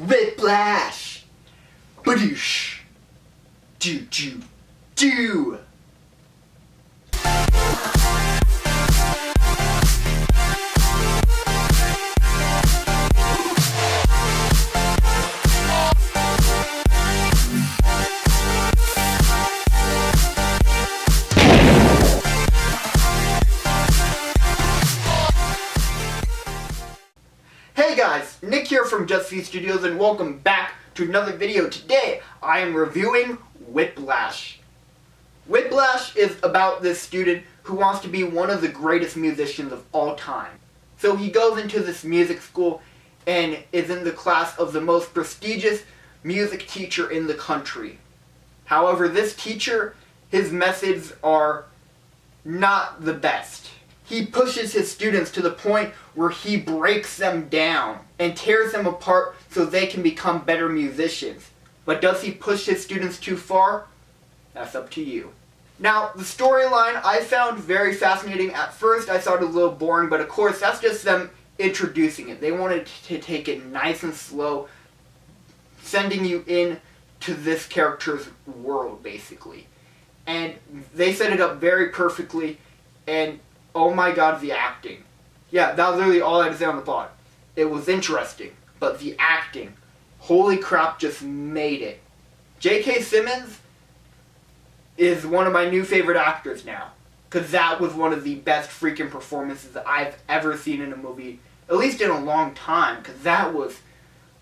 Whiplash! Badoosh! Do. Hey guys, Nick here from Just Few Studios and welcome back to another video. Today I am reviewing Whiplash. Whiplash is about this student who wants to be one of the greatest musicians of all time. So he goes into this music school and is in the class of the most prestigious music teacher in the country. However, this teacher, his methods are not the best. He pushes his students to the point where he breaks them down and tears them apart so they can become better musicians. But does he push his students too far? That's up to you. Now, the storyline I found very fascinating. At first I thought it was a little boring, but of course that's just them introducing it. They wanted to take it nice and slow, sending you in to this character's world, basically. And they set it up very perfectly, and oh my god, the acting. Yeah, that was literally all I had to say on the plot. It was interesting, but the acting, holy crap, just made it. J.K. Simmons is one of my new favorite actors now, because that was one of the best freaking performances that I've ever seen in a movie, at least in a long time, because that was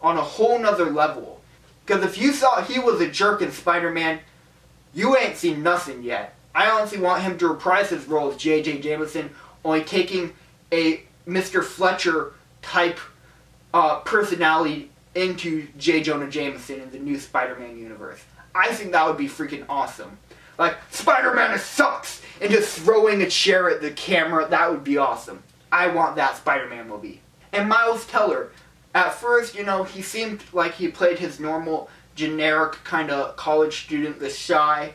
on a whole nother level. Because if you thought he was a jerk in Spider-Man, you ain't seen nothing yet. I honestly want him to reprise his role as J.J. Jameson, only taking a Mr. Fletcher type personality into J. Jonah Jameson in the new Spider-Man universe. I think that would be freaking awesome. Like, Spider-Man sucks! And just throwing a chair at the camera, that would be awesome. I want that Spider-Man movie. And Miles Teller, at first, he seemed like he played his normal, generic kind of college student, the shy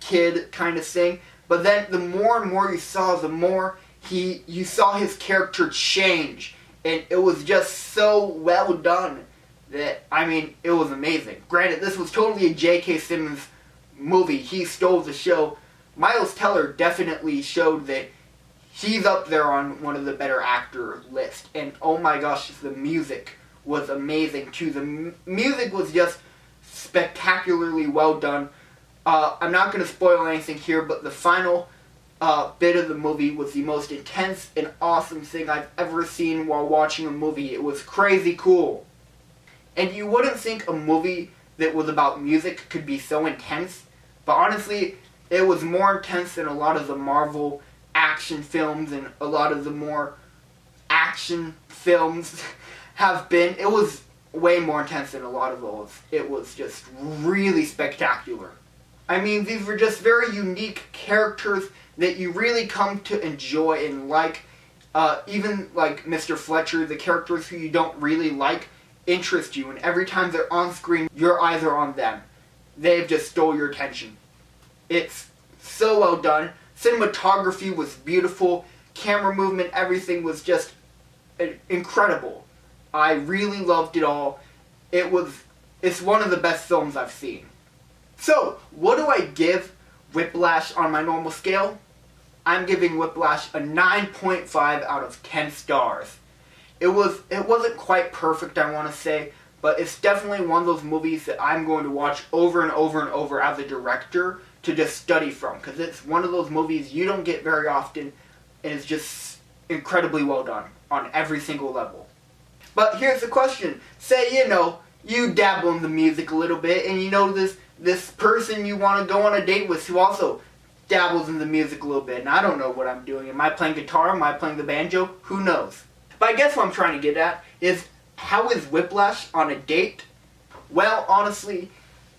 kid kind of thing. But then the more and more you saw, the more you saw his character change. And it was just so well done that, it was amazing. Granted, this was totally a J.K. Simmons movie. He stole the show. Miles Teller definitely showed that he's up there on one of the better actor lists. And oh my gosh, the music was amazing too. The music was just spectacularly well done. I'm not going to spoil anything here, but the final bit of the movie was the most intense and awesome thing I've ever seen while watching a movie. It was crazy cool. And you wouldn't think a movie that was about music could be so intense, but honestly, it was more intense than a lot of the Marvel action films and a lot of the more action films have been. It was way more intense than a lot of those. It was just really spectacular. These were just very unique characters that you really come to enjoy and like. Even like Mr. Fletcher, the characters who you don't really like interest you, and every time they're on screen, your eyes are on them. They've just stole your attention. It's so well done. Cinematography was beautiful. Camera movement, everything was just incredible. I really loved it all. It's one of the best films I've seen. So, what do I give Whiplash on my normal scale? I'm giving Whiplash a 9.5 out of 10 stars. It wasn't quite perfect, I want to say, but it's definitely one of those movies that I'm going to watch over and over and over as a director to just study from, because it's one of those movies you don't get very often, and it's just incredibly well done on every single level. But here's the question. Say, you dabble in the music a little bit, and this person you want to go on a date with who also dabbles in the music a little bit, and I don't know what I'm doing. Am I playing guitar? Am I playing the banjo? Who knows? But I guess what I'm trying to get at is, how is Whiplash on a date? Well, honestly,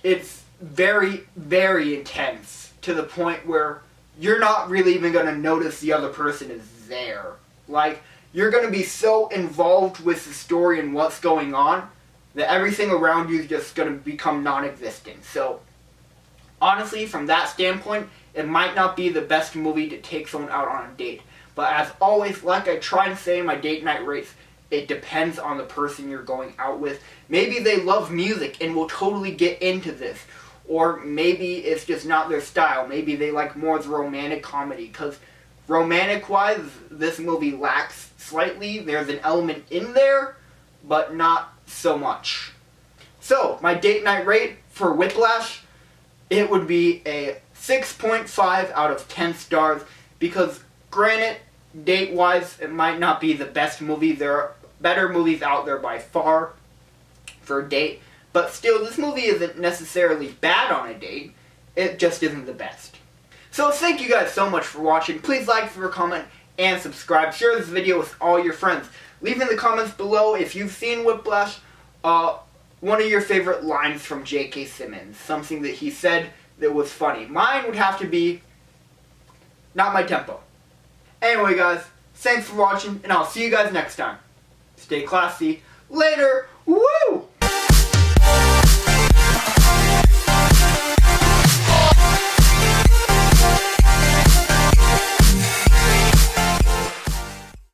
it's very, very intense, to the point where you're not really even going to notice the other person is there. Like, you're going to be so involved with the story and what's going on that everything around you is just going to become non-existent. So, honestly, from that standpoint, it might not be the best movie to take someone out on a date. But as always, like I try and say in my date night rates, It depends on the person you're going out with. Maybe they love music and will totally get into this. Or maybe it's just not their style. Maybe they like more of the romantic comedy. Because romantic-wise, this movie lacks slightly. There's an element in there, but not so much. So, my date night rate for Whiplash, it would be a 6.5 out of 10 stars. Because, granted, date-wise, it might not be the best movie. There are better movies out there by far for a date. But still, this movie isn't necessarily bad on a date. It just isn't the best. So thank you guys so much for watching. Please like, favorite, comment, and subscribe. Share this video with all your friends. Leave in the comments below if you've seen Whiplash, one of your favorite lines from J.K. Simmons. Something that he said that was funny. Mine would have to be, not my tempo. Anyway guys, thanks for watching, and I'll see you guys next time. Stay classy. Later! Woo!